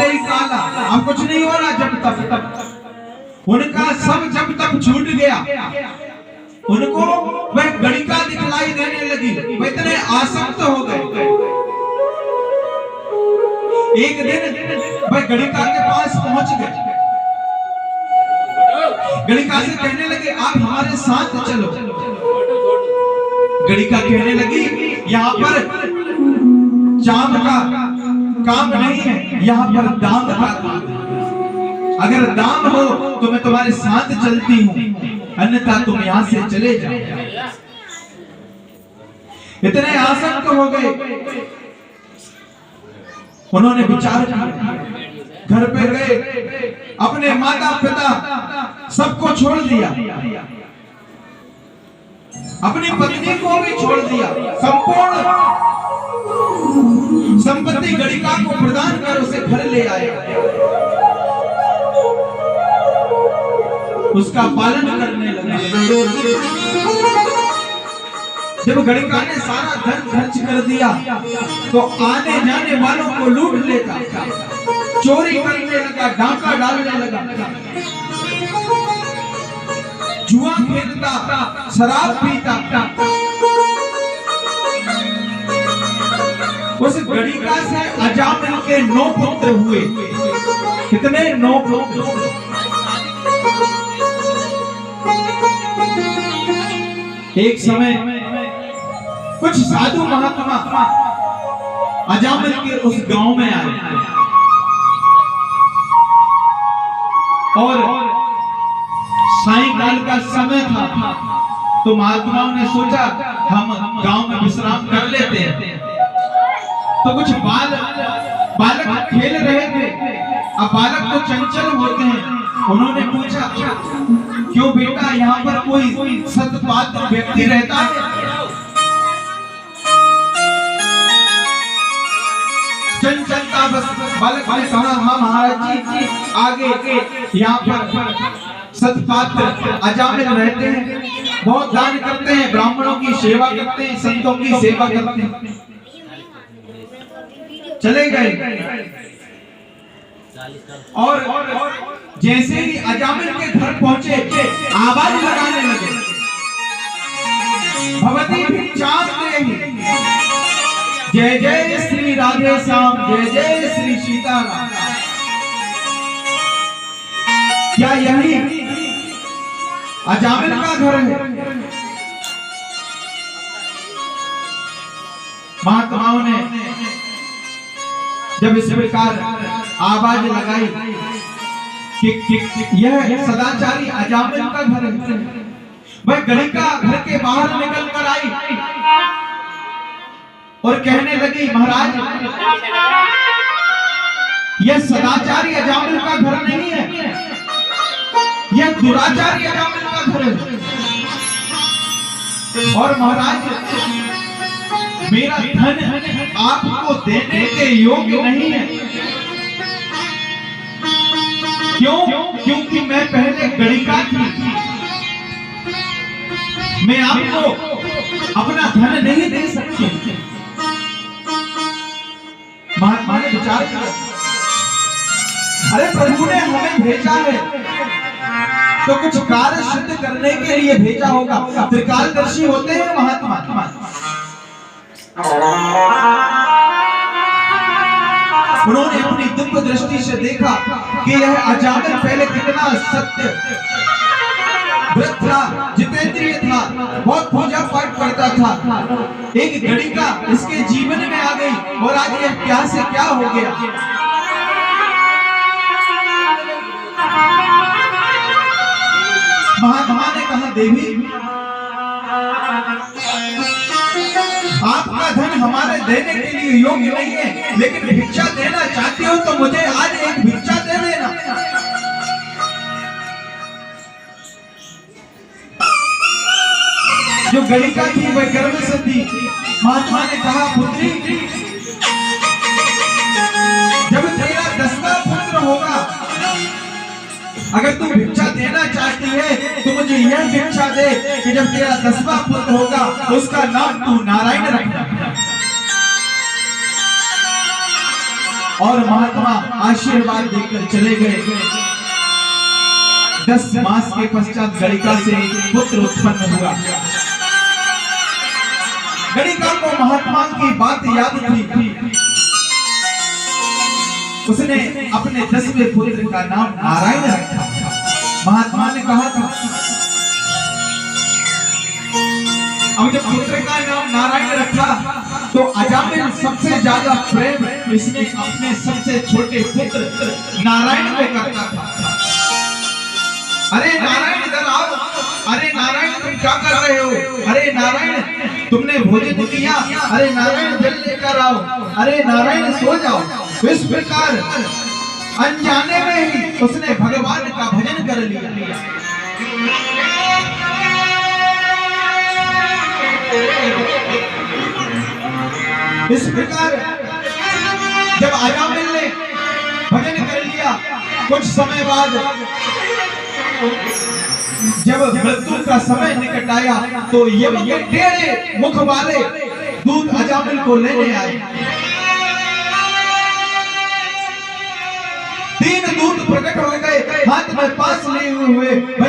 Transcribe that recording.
तेरी काला, अब कुछ नहीं हो रहा जब तक। उनका सब जब तक छूट गया, उनको वह गणिका दिखलाई देने लगी, वह इतने आसक्त हो गए। एक दिन वह गणिका के पास पहुंच गए, गणिका से कहने लगे आप हमारे साथ चलो। गणिका कहने लगी यहाँ पर चांद का काम नहीं है, यहाँ पर दाम का काम है। अगर दाम हो तो मैं तुम्हारे साथ चलती हूँ, अन्यथा तुम यहाँ से चले जाओ। इतने आसक्त हो गए, उन्होंने विचार किया, घर पे गए, अपने माता पिता सबको छोड़ दिया, अपनी पत्नी को भी छोड़ दिया, संपूर्ण संपत्ति गणिका को प्रदान कर उसे घर ले आए, उसका पालन करने लगे। जब गणिका ने सारा धन खर्च कर दिया तो आने जाने वालों को लूट लेता, चोरी करने लगा, डाका डालने लगा, जुआ खेलता, शराब पीता। उस गणिका से अजामिल के 9 पुत्र हुए। कितने? 9 पुत्र। एक समय कुछ साधु महात्मा अजामिल के उस गांव में आए और सायंकाल का समय था, तो महात्माओं ने सोचा हम गांव में विश्राम कर लेते हैं। तो कुछ बालक खेल रहे थे, अब बालक तो चंचल होते हैं। उन्होंने पूछा क्यों बेटा यहाँ पर कोई सत्पात्र व्यक्ति रहता है? चंचलता बस बालक ने कहा हाँ महाराज जी, आगे यहाँ पर सत्पात्र अजामिल रहते हैं, बहुत दान करते हैं, ब्राह्मणों की सेवा करते हैं, संतों की सेवा करते हैं। चले गए और जैसे ही अजामिल के घर पहुंचे आवाज लगाने लगे, भगवती भिक्षाम देहि, जय जय श्री राधे श्याम, जय जय श्री सीताराम। क्या यही अजामिल का घर है? महात्माओं ने जब इस प्रकार आवाज लगाई कि यह सदाचारी अजामिल का घर है, वह गणिका घर के बाहर निकल कर आई और कहने लगी महाराज यह सदाचारी अजामिल का घर नहीं है, यह दुराचारी अजामिल का घर है। और महाराज मेरा धन आपको देने के योग्य नहीं है। क्यों? क्योंकि मैं पहले गणिका थी, मैं आपको अपना धन नहीं दे सकती। महात्मा ने विचार किया, अरे प्रभु ने हमें भेजा है तो कुछ कार्य सिद्ध करने के लिए भेजा होगा। त्रिकालदर्शी होते हैं महात्मा। उन्होंने अपनी दिव्य दृष्टि से देखा कि यह अजामिल पहले कितना सत्य व्रत था, जितेंद्रिय था, बहुत पूजा पाठ करता था। एक गणिका इसके जीवन में आ गई और आज यह क्या से क्या हो गया। महात्मा ने कहा देवी आपका धन हमारे देने के लिए योग्य नहीं है, लेकिन भिक्षा देना चाहती हो तो मुझे आज एक भिक्षा दे देना। जो गणिका थी वह गर्भ से थी। महात्मा ने कहा पुत्री जब तेरा 10वां पुत्र होगा, अगर तू भिक्षा देना चाहती है तो मुझे यह भिक्षा दे कि जब तेरा 10वां पुत्र होगा तो उसका नाम तू नारायण रखना। और महात्मा आशीर्वाद देकर चले गए। 10 मास के पश्चात गणिका से पुत्र उत्पन्न हुआ। गणिका को महात्मा की बात याद थी। उसने अपने 10वें पुत्र का नाम नारायण रखा। महात्मा ने कहा था, अब जब पुत्र का नाम नारायण रखा तो अजामिल सबसे ज्यादा प्रेम इसने अपने सबसे छोटे पुत्र नारायण को करता था। अरे नारायण इधर आओ, अरे नारायण तुम क्या कर रहे हो, अरे नारायण तुमने भोजन किया, अरे नारायण जल लेकर आओ, अरे नारायण सो जाओ। इस प्रकार अनजाने में ही उसने भगवान का भजन कर लिया। इस प्रकार जब अजामिल ने भजन कर लिया, कुछ समय बाद जब मृत्यु का समय निकट आया तो ये टेढ़े मुख वाले दूत अजामिल को लेने आए। 3 दूत प्रकट हो गए, हाथ में पास लिए हुए